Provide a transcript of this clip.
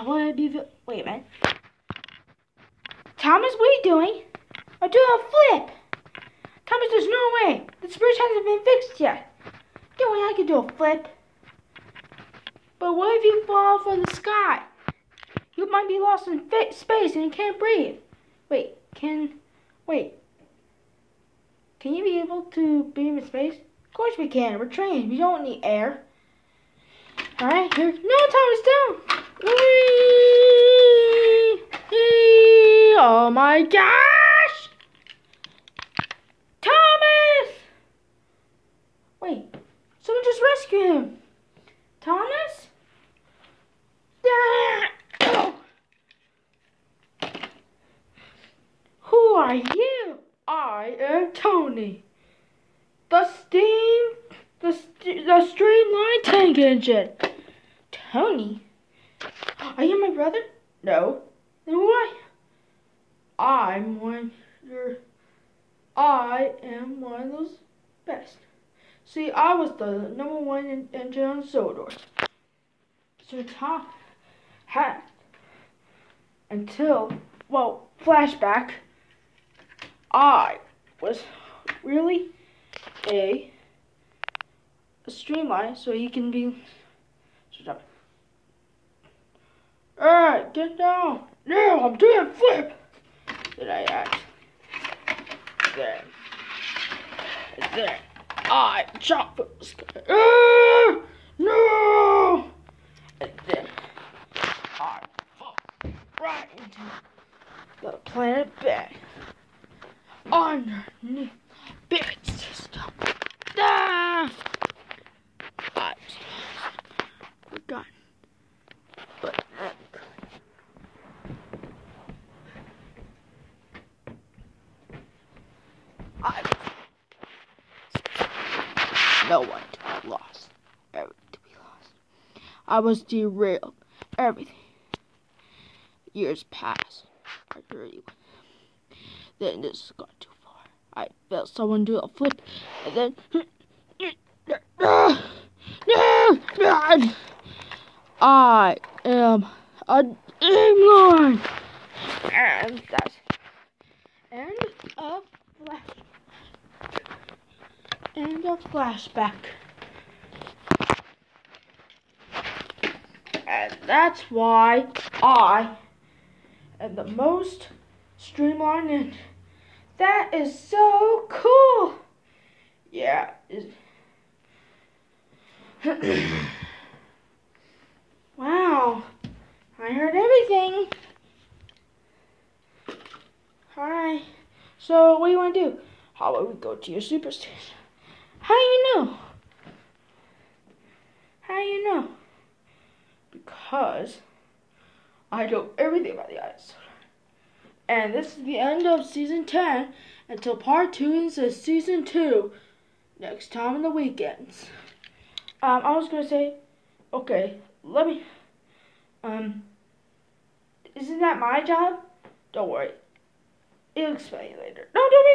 Would be wait a minute. Thomas, what are you doing? I'm doing a flip. Thomas, there's no way. This bridge hasn't been fixed yet. No way I can do a flip. But what if you fall from the sky? You might be lost in space and you can't breathe. Wait, can you be able to breathe in space? Of course we can. We're trained. We don't need air. Alright, here. No, Thomas, down. Whee! Oh my gosh! Thomas! Wait, someone just rescued him. Thomas? Oh. Who are you? I am Tony. The streamline tank engine. Tony? Are you my brother? No. Then who are you? I am one of those best. See, I was the #1 engine on Sodor. So Tom had until, well, flashback, I was really a streamline, so he can be. Alright, get down. Now I'm doing a flip. Then I act. Then I jump from the sky. No! And then I fall right into the planet bed. Underneath big system. We're done. But no one to be lost. Everything to be lost. I was derailed. Everything. Years passed. I really went. Then this got too far. I felt someone do a flip, and then I am a streamline, and that's end of flashback. And that's why I am the most streamlined engine. That is so cool. Yeah. Wow. I heard everything. Alright. So what do you want to do? How about we go to your superstation? How do you know? How do you know? Because I know everything about the ice. And this is the end of season 10 until part 2 into season 2 next time on the weekends. I was gonna say, okay, let me, isn't that my job? Don't worry. I'll explain later. No, don't